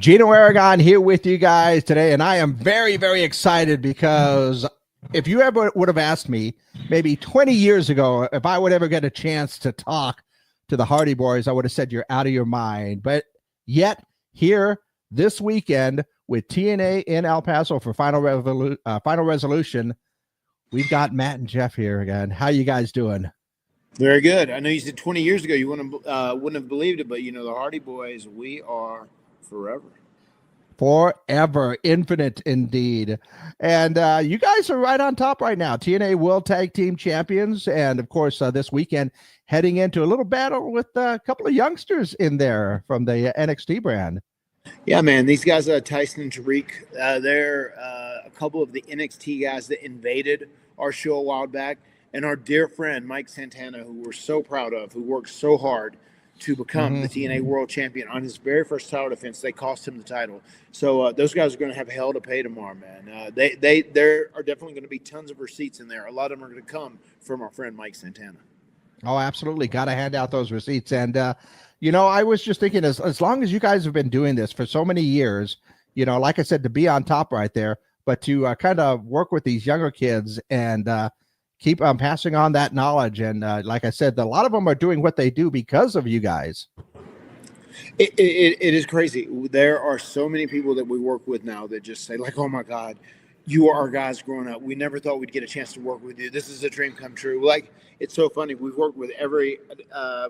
Gino Aragon here with you guys today, and I am very, very excited because if you ever would have asked me maybe 20 years ago if I would ever get a chance to talk to the Hardy Boys, I would have said you're out of your mind. But yet, here this weekend with TNA in El Paso for Final Resolution, we've got Matt and Jeff here again. How you guys doing? Very good. I know you said 20 years ago you wouldn't have believed it, but you know the Hardy Boys, we are forever. Forever, infinite indeed. And you guys are right on top right now. TNA World Tag Team Champions, and of course this weekend heading into a little battle with a couple of youngsters in there from the NXT brand. Yeah, man, these guys, Tyson and Tariq, they're a couple of the NXT guys that invaded our show a while back. And our dear friend, Mike Santana, who we're so proud of, who worked so hard to become the TNA World Champion on his very first title defense. They cost him the title. So those guys are going to have hell to pay tomorrow, man. There are definitely going to be tons of receipts in there. A lot of them are going to come from our friend Mike Santana. Oh, absolutely. Got to hand out those receipts. And, I was just thinking as long as you guys have been doing this for so many years, like I said, to be on top right there, but to kind of work with these younger kids and keep passing on that knowledge. And like I said, a lot of them are doing what they do because of you guys. It is crazy. There are so many people that we work with now that just say like, oh my God, you are our guys growing up. We never thought we'd get a chance to work with you. This is a dream come true. Like, it's so funny. We've worked with every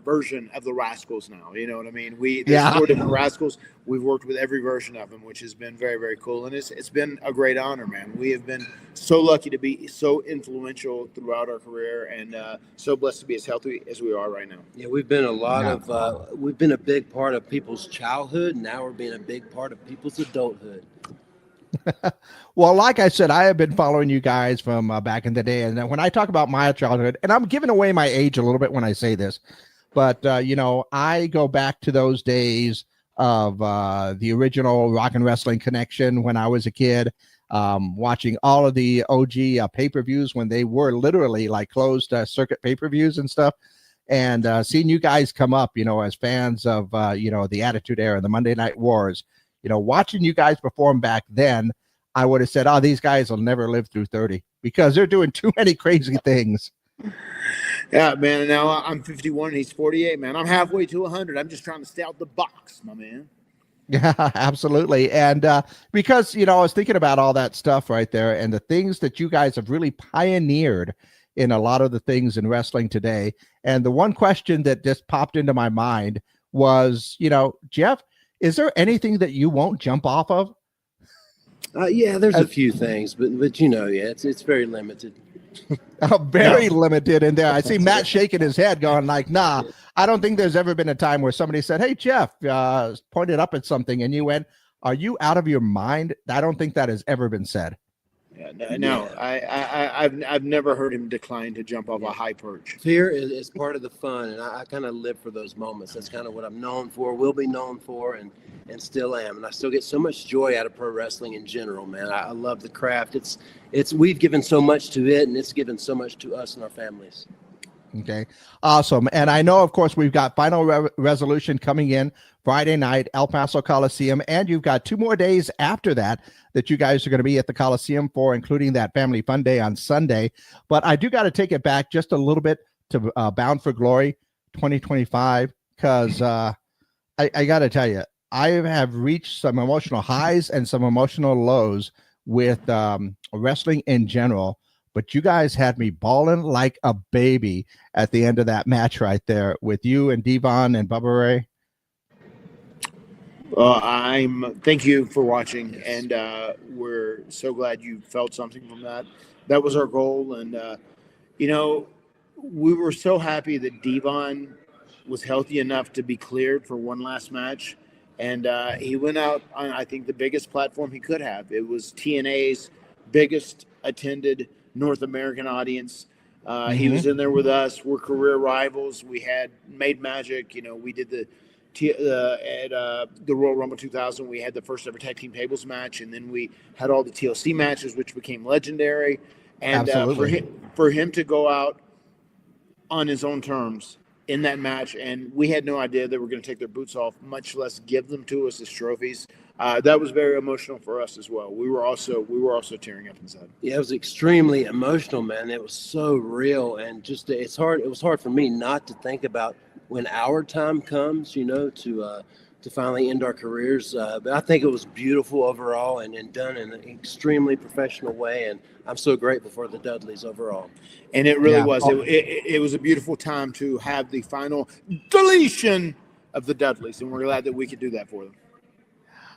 version of the Rascals now. You know what I mean? There's 4 different Rascals. We've worked with every version of them, which has been very, very cool. And it's been a great honor, man. We have been so lucky to be so influential throughout our career and so blessed to be as healthy as we are right now. Yeah, we've been we've been a big part of people's childhood. Now we're being a big part of people's adulthood. Well, like I said, I have been following you guys from back in the day. And when I talk about my childhood, and I'm giving away my age a little bit when I say this, but, I go back to those days of the original Rock and Wrestling Connection when I was a kid, watching all of the OG pay-per-views when they were literally like closed circuit pay-per-views and stuff. And seeing you guys come up, as fans of, the Attitude Era, the Monday Night Wars, watching you guys perform back then, I would have said, oh, these guys will never live through 30 because they're doing too many crazy things. Yeah, man. Now I'm 51 and he's 48, man. I'm halfway to 100. I'm just trying to stay out the box, my man. Yeah, absolutely. And because, I was thinking about all that stuff right there and the things that you guys have really pioneered in a lot of the things in wrestling today. And the one question that just popped into my mind was, Jeff, is there anything that you won't jump off of? Yeah, there's a few things, but it's very limited. Very limited in there. I see Matt shaking his head going like, nah, I don't think there's ever been a time where somebody said, hey, Jeff, pointed up at something and you went, are you out of your mind? I don't think that has ever been said. Yeah, no. I've never heard him decline to jump off a high perch. Fear is part of the fun, and I kind of live for those moments. That's kind of what I'm known for, will be known for, and still am. And I still get so much joy out of pro wrestling in general, man. I love the craft. We've given so much to it, and it's given so much to us and our families. Okay, awesome. And I know, of course, we've got Final Resolution coming in Friday night, El Paso Coliseum, and you've got 2 more days after that you guys are going to be at the Coliseum for, including that Family Fun Day on Sunday. But I do got to take it back just a little bit to Bound for Glory 2025, because I got to tell you, I have reached some emotional highs and some emotional lows with wrestling in general. But you guys had me bawling like a baby at the end of that match right there with you and Devon and Bubba Ray. Thank you for watching, and we're so glad you felt something from that. That was our goal, and we were so happy that Devon was healthy enough to be cleared for one last match, and he went out on, I think, the biggest platform he could have. It was TNA's biggest attended North American audience. He was in there with us. We're career rivals. We had made magic. We did at the Royal Rumble 2000, we had the first ever tag team tables match, and then we had all the TLC matches, which became legendary. And for him to go out on his own terms in that match, and we had no idea they were going to take their boots off, much less give them to us as trophies. That was very emotional for us as well. We were also tearing up inside. Yeah, it was extremely emotional, man. It was so real, and just it was hard for me not to think about when our time comes, to finally end our careers. But I think it was beautiful overall and done in an extremely professional way. And I'm so grateful for the Dudleys overall. And it really was. It was a beautiful time to have the final deletion of the Dudleys. And we're glad that we could do that for them.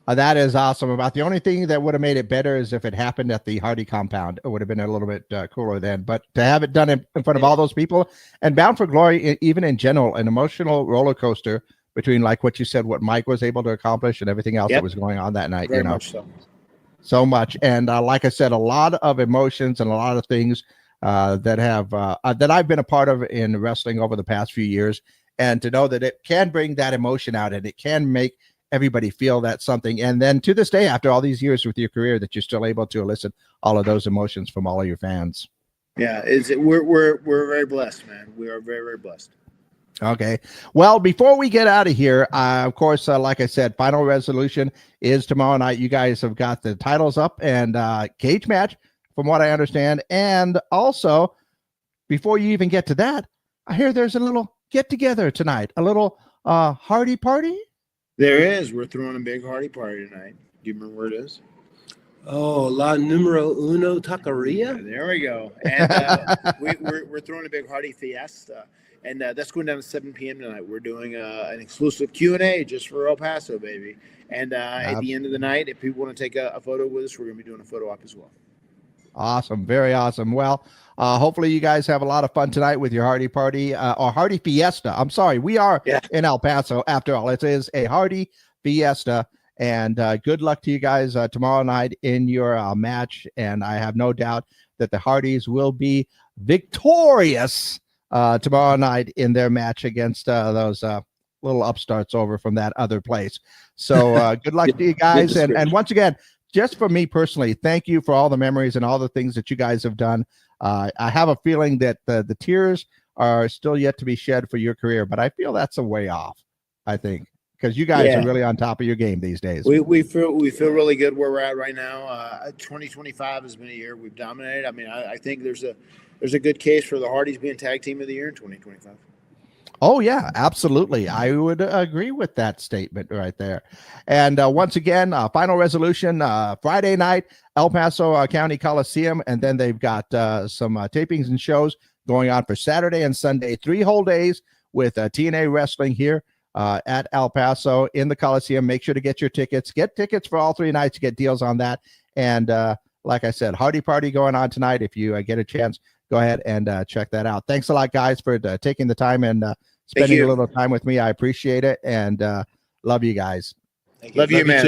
That is awesome. About the only thing that would have made it better is if it happened at the Hardy compound. It would have been a little bit cooler then. But to have it done in front of all those people and Bound for Glory, even in general, an emotional roller coaster between, like what you said, what Mike was able to accomplish and everything else that was going on that night. Very much so much. And like I said, a lot of emotions and a lot of things that I've been a part of in wrestling over the past few years. And to know that it can bring that emotion out and it can make everybody feel that something. And then to this day, after all these years with your career, that you're still able to elicit all of those emotions from all of your fans. Yeah, we're very blessed, man. We are very, very blessed. Okay. Well, before we get out of here, of course, like I said, Final Resolution is tomorrow night. You guys have got the titles up and cage match, from what I understand. And also, before you even get to that, I hear there's a little get together tonight, a little Hardy party. There is. We're throwing a big Hardy party tonight. Do you remember where it is? Oh, La Numero Uno Taqueria. Yeah, there we go. And we're throwing a big Hardy fiesta. And that's going down at 7 p.m. tonight. We're doing an exclusive Q&A just for El Paso, baby. And at the end of the night, if people want to take a photo with us, we're going to be doing a photo op as well. Awesome. Very awesome. Well, hopefully you guys have a lot of fun tonight with your Hardy party or Hardy Fiesta. I'm sorry. We are in El Paso. After all, it is a Hardy Fiesta. And good luck to you guys tomorrow night in your match. And I have no doubt that the Hardys will be victorious tomorrow night in their match against those little upstarts over from that other place. So good luck to you guys. And once again, just for me personally, thank you for all the memories and all the things that you guys have done. I have a feeling that the tears are still yet to be shed for your career, but I feel that's a way off, I think, because you guys are really on top of your game these days. We feel really good where we're at right now. 2025 has been a year we've dominated. I mean, I think there's a good case for the Hardys being tag team of the year in 2025. Oh, yeah, absolutely. I would agree with that statement right there. And once again, Final Resolution, Friday night, El Paso County Coliseum. And then they've got some tapings and shows going on for Saturday and Sunday, 3 whole days with TNA Wrestling here at El Paso in the Coliseum. Make sure to get your tickets. Get tickets for all 3 nights. Get deals on that. And like I said, Hardy Party going on tonight. If you get a chance, go ahead and check that out. Thanks a lot, guys, for taking the time and spending a little time with me. I appreciate it, and love you guys. Love you, man.